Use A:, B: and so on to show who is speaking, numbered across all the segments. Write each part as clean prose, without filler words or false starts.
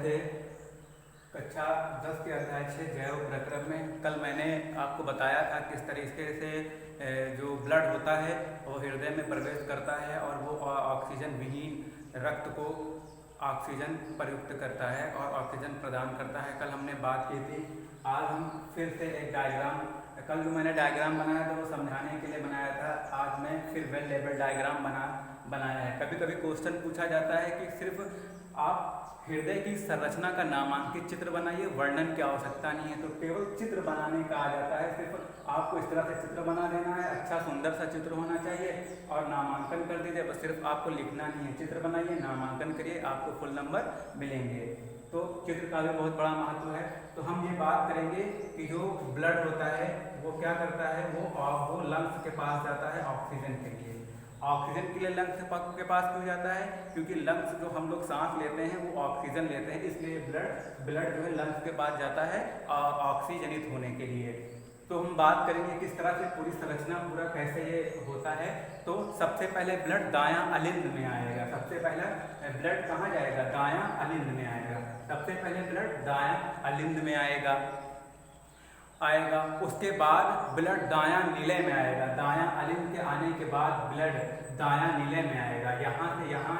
A: से कक्षा 10 के अध्याय 6 जैव प्रक्रम में कल मैंने आपको बताया था किस तरीके से जो ब्लड होता है वो हृदय में प्रवेश करता है और वो ऑक्सीजन विहीन रक्त को ऑक्सीजन प्रयुक्त करता है और ऑक्सीजन प्रदान करता है। कल हमने बात की थी। आज हम फिर से एक डायग्राम, कल जो मैंने डायग्राम बनाया था वो समझाने के लिए बनाया था, आज मैं फिर वेल लेवल डायग्राम बनाया है। कभी कभी क्वेश्चन पूछा जाता है कि सिर्फ आप हृदय की संरचना का नामांकित चित्र बनाइए, वर्णन की आवश्यकता नहीं है, तो केवल चित्र बनाने का आ जाता है। सिर्फ आपको इस तरह से चित्र बना देना है, अच्छा सुंदर सा चित्र होना चाहिए और नामांकन कर दीजिए। बस सिर्फ आपको लिखना नहीं है, चित्र बनाइए, नामांकन करिए, आपको फुल नंबर मिलेंगे। तो चित्र का भी बहुत बड़ा महत्व है। तो हम ये बात करेंगे कि जो ब्लड होता है वो क्या करता है, वो लंग्स के पास जाता है ऑक्सीजन के लिए। ऑक्सीजन के लिए लंग्स के पास क्यों जाता है? क्योंकि लंग्स जो हम लोग सांस लेते हैं वो ऑक्सीजन लेते हैं, इसलिए ब्लड जो है लंग्स के पास जाता है ऑक्सीजनित होने के लिए। तो हम बात करेंगे किस तरह से पूरी संरचना पूरा कैसे ये होता है। तो सबसे पहले ब्लड दायां अलिंद में आएगा। सबसे पहले ब्लड कहाँ जाएगा? दायां अलिंद में आएगा। सबसे पहले ब्लड दायां अलिंद में आएगा। उसके बाद ब्लड दायां नीले में आएगा। दायां अलिंद के आने के बाद ब्लड दायां नीले में आएगा। यहाँ से यहाँ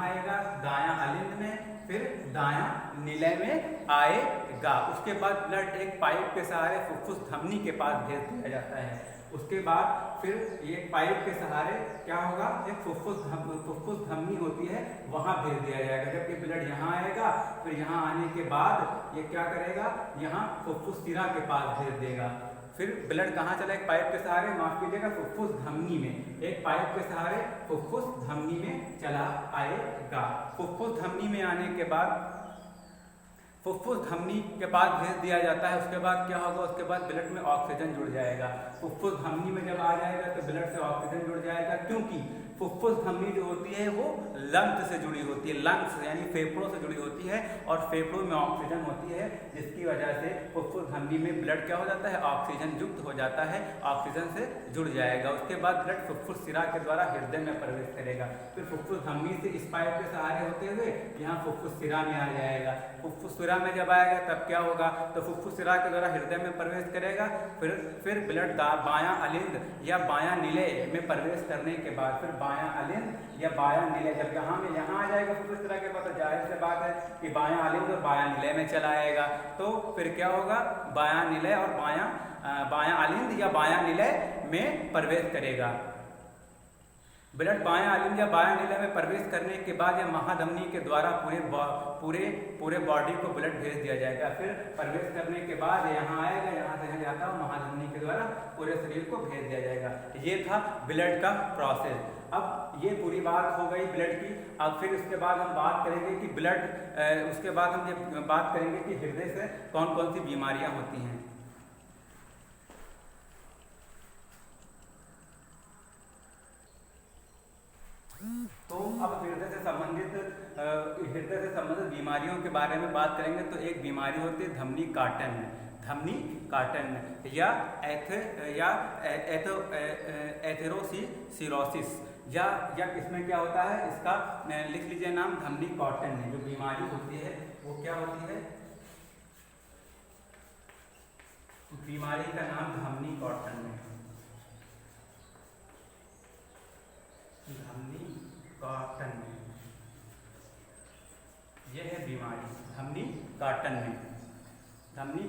A: आएगा दायां अलिंद में, फिर दायां नीले में आएगा। उसके बाद ब्लड एक पाइप के सहारे फुफ्फुस धमनी के पास भेज दिया जाता है। उसके बाद फिर ये पाइप के सहारे क्या होगा, एक फुफ्फुस धमनी होती है वहां भेज दिया जाएगा। जबकि ब्लड यहाँ आएगा, फिर यहाँ आने के बाद ये क्या करेगा, यहाँ फुफ्फुस सिरा के पास भेज देगा। फिर ब्लड कहाँ चला? एक पाइप के सहारे, माफ कीजिएगा, फुफ्फुस धमनी में, एक पाइप के सहारे फुफ्फुस धमनी में चला आएगा। फुफ्फुस धमनी में आने के बाद फुफ्फुस धमनी के पास भेज दिया जाता है। उसके बाद क्या होगा? उसके बाद ब्लड में ऑक्सीजन जुड़ जाएगा। फुफ्फुस धमनी में जब आ जाएगा तो ब्लड से ऑक्सीजन जुड़ जाएगा, क्योंकि फुफ्फुस धमनी जो होती है वो लंग्स से जुड़ी होती है, लंग्स यानी फेफड़ों से जुड़ी होती है और फेफड़ों में ऑक्सीजन होती है, जिसकी वजह से फुफ्फुस धमनी में ब्लड क्या हो जाता है, ऑक्सीजन युक्त हो जाता है, ऑक्सीजन से जुड़ जाएगा। उसके बाद ब्लड फुफ्फुस सिरा के द्वारा हृदय में प्रवेश करेगा। फिर फुफ्फुस धमनी से इस पाइप के सहारे होते हुए यहाँ फुफ्फुस सिरा में आ जाएगा। फुफ्फुस सिरा में जब आएगा तब क्या होगा, तो फुफ्फुस सिरा के द्वारा हृदय में प्रवेश करेगा। फिर ब्लड बायां अलिंद या बायां नीले में प्रवेश करने के बाद फिर बायां अलिंद या बायां नीले, जब यहाँ आ जाएगा फुफ्फुस सिरा के पास, जाहिर सी बात है कि बायां अलिंद और बायां नीले में चला आएगा। तो फिर क्या होगा, बायां नीले और बायां अलिंद या बायां नीले में प्रवेश करेगा। ब्लड बायां अलिंद या बायां नीले में प्रवेश करने के बाद या महाधमनी के द्वारा पूरे बॉडी को ब्लड भेज दिया जाएगा। फिर प्रवेश करने के बाद यहाँ आएगा, यहाँ से यहाँ जाता है, महाधमनी के द्वारा पूरे शरीर को भेज दिया जाएगा। ये था ब्लड का प्रोसेस। अब ये पूरी बात हो गई ब्लड की। अब फिर उसके बाद हम बात करेंगे कि उसके बाद हम ये बात करेंगे कि हृदय से कौन कौन सी बीमारियां होती हैं। तो अब हृदय से संबंधित बीमारियों के बारे में बात करेंगे। तो एक बीमारी होती है धमनी काटन या एथेरोस्क्लेरोसिस या इसमें क्या होता है, इसका लिख लीजिए नाम, धमनी कॉटन है। जो बीमारी होती है वो क्या होती है, बीमारी का नाम धमनी कॉटन है। धमनी काटन में यह है बीमारी, धमनी काटन में धमनी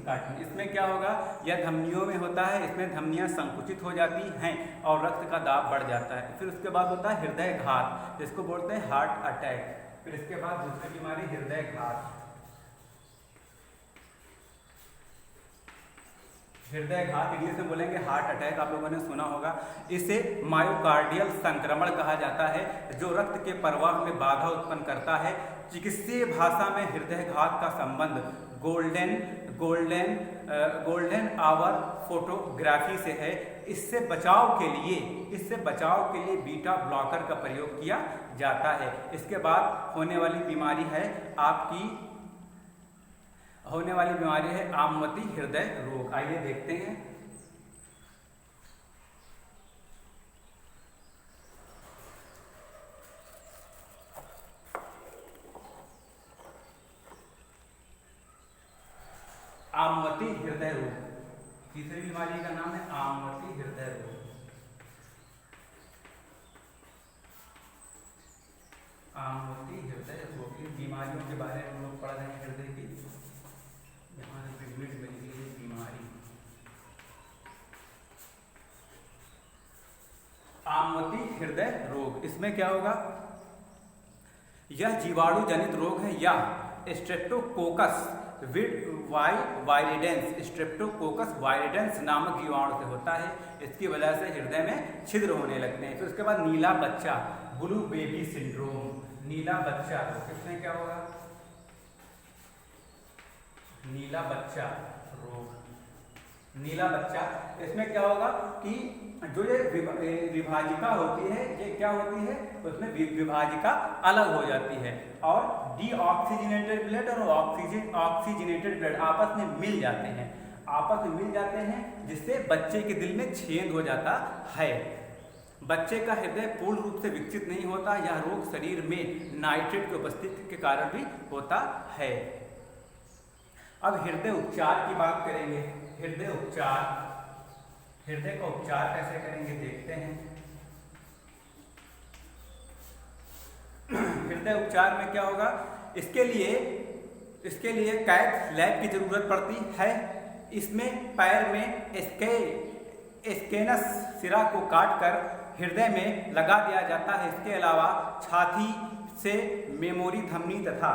A: काटन। इसमें क्या होगा, यह धमनियों में होता है। इसमें धमनियां संकुचित हो जाती हैं और रक्त का दाब बढ़ जाता है। फिर उसके बाद होता है हृदय घात, जिसको बोलते हैं हार्ट अटैक। फिर इसके बाद दूसरी बीमारी हृदय घात। हृदय घात इंग्लिश में बोलेंगे हार्ट अटैक, आप लोगों ने सुना होगा। इसे मायोकार्डियल संक्रमण कहा जाता है, जो रक्त के प्रवाह में बाधा उत्पन्न करता है। चिकित्सीय भाषा में हृदय घात का संबंध गोल्डन आवर फोटोग्राफी से है। इससे बचाव के लिए बीटा ब्लॉकर का प्रयोग किया जाता है। इसके बाद होने वाली बीमारी है आमवती हृदय रोग। आइए देखते हैं। नाम है आमवती हृदय रोग। आमवती हृदय रोग, इन बीमारियों के बारे में हम लोग पढ़ रहे हैं हृदय की। यहाँ पिगमेंट मिल गई है बीमारी। आमवती हृदय रोग, इसमें क्या होगा? यह जीवाणु जनित रोग है या स्ट्रेप्टोकोकस वायरिडेंस, स्ट्रेप्टोकोकस वायरिडेंस नामक जीवाणु से होता है। इसकी वजह से हृदय में छिद्र होने लगते हैं। फिर उसके बाद नीला बच्चा, ब्लू बेबी सिंड्रोम, नीला बच्चा रोग, इसमें क्या होगा? नीला बच्चा रोग, नीला बच्चा, इसमें क्या होगा कि जो ये विभाजिका होती है, ये क्या होती है? उसमें विभाजिका अलग हो जाती है और डीऑक्सीजनेटेड ब्लड और ऑक्सीजनेटेड ब्लड आपस में मिल जाते हैं, जिससे बच्चे के दिल में छेद हो जाता है। बच्चे का हृदय पूर्ण रूप से विकसित नहीं होता। यह रोग शरीर में नाइट्रेट की उपस्थिति के कारण भी होता है। अब हृदय उपचार की बात करेंगे। हृदय उपचार, हृदय का उपचार कैसे करेंगे देखते हैं। हृदय उपचार में क्या होगा? इसके लिए कैथ लैब की जरूरत पड़ती है। इसमें पैर में स्केनस सिरा को काटकर हृदय में लगा दिया जाता है। इसके अलावा छाती से मेमोरी धमनी तथा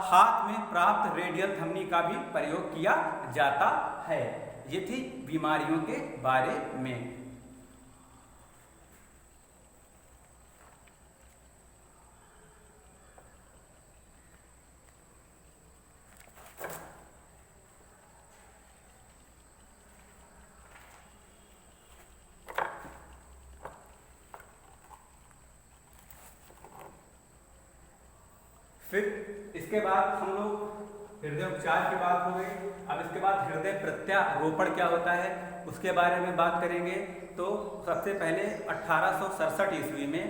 A: हाथ में प्राप्त रेडियल धमनी का भी प्रयोग किया जाता है। ये थी बीमारियों के बारे में। फिर इसके बाद हम लोग हृदय उपचार की बात हो गई। अब इसके बाद हृदय प्रत्यारोपण क्या होता है उसके बारे में बात करेंगे। तो सबसे पहले 1867 ईस्वी में,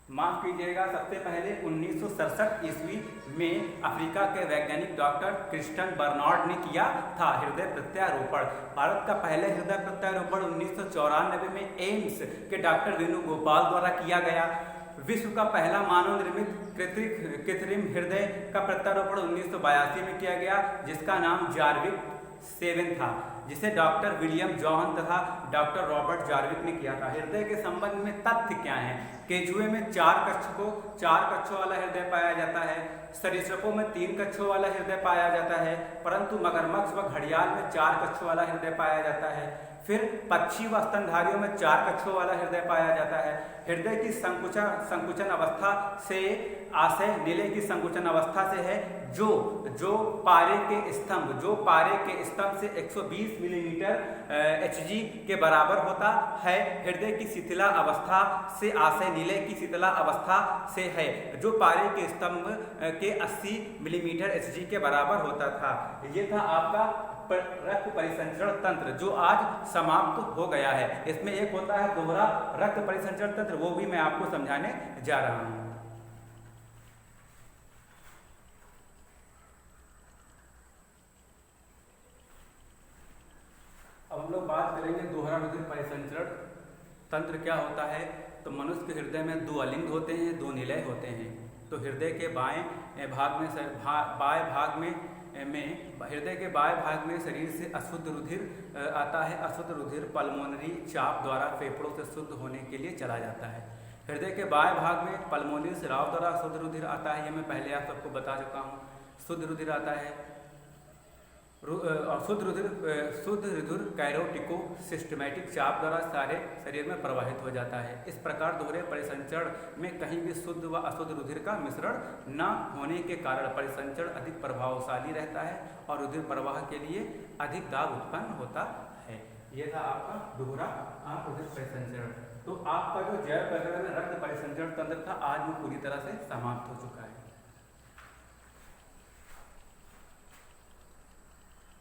A: माफ कीजिएगा, सबसे पहले 1967 ईस्वी में अफ्रीका के वैज्ञानिक डॉक्टर क्रिस्टन बर्नार्ड ने किया था हृदय प्रत्यारोपण। भारत का पहले हृदय प्रत्यारोपण 1994 में एम्स के डॉक्टर वेणुगोपाल द्वारा किया गया। विश्व का पहला मानव निर्मित कृत्रिम हृदय का प्रत्यारोपण 1982 में किया गया, जिसका नाम जार्विक 7 था, जिसे डॉक्टर विलियम जॉन तथा डॉक्टर रॉबर्ट जार्विक ने किया था। हृदय के संबंध में तथ्य क्या हैं? केंचुए में 4 कक्षों वाला हृदय पाया जाता है। सरीसृपों में 3 कक्षों वाला हृदय पाया जाता है, परंतु मगरमच्छ व घड़ियाल में 4 कक्षों वाला हृदय पाया जाता है। फिर पक्षी व स्तनधारियों में 4 कक्षों वाला हृदय पाया जाता है। हृदय की संकुचन अवस्था से आशय नीले की संकुचन अवस्था से है, जो पारे के स्तंभ से 120 मिलीमीटर Hg के बराबर होता है। हृदय की शिथिला अवस्था से आशय नीले की शिथिला अवस्था से है, जो पारे के स्तंभ के 80 मिलीमीटर Hg के बराबर होता था। ये था आपका रक्त परिसंचरण तंत्र, जो आज समाप्त हो गया है। इसमें एक होता है दोहरा रक्त परिसंचरण तंत्र, वो भी मैं आपको समझाने जा रहा हूं। अब हम लोग बात करेंगे दोहरा रुधिर परिसंचरण तंत्र क्या होता है। तो मनुष्य के हृदय में 2 अलिंद होते हैं, 2 निलय होते हैं। तो हृदय के बाएं भाग में हृदय के बाएं भाग में शरीर से अशुद्ध रुधिर आता है। अशुद्ध रुधिर पल्मोनरी चाप द्वारा फेफड़ों से शुद्ध होने के लिए चला जाता है। हृदय के बाएं भाग में पल्मोनरी स्राव द्वारा शुद्ध रुधिर आता है। ये मैं पहले आप सबको बता चुका हूँ। शुद्ध रुधिर आता है। शुद्ध रुधिर कैरोटिको सिस्टमैटिक चाप द्वारा सारे शरीर में प्रवाहित हो जाता है। इस प्रकार दोहरे परिसंचरण में कहीं भी शुद्ध व अशुद्ध रुधिर का मिश्रण न होने के कारण परिसंचरण अधिक प्रभावशाली रहता है और रुधिर प्रवाह के लिए अधिक दाब उत्पन्न होता है। यह था आपका दोहरा रुधिर परिसंचरण। तो आपका जो जैव प्रक्रिया में रक्त परिसंचरण तंत्र था, आज वो पूरी तरह से समाप्त हो चुका है।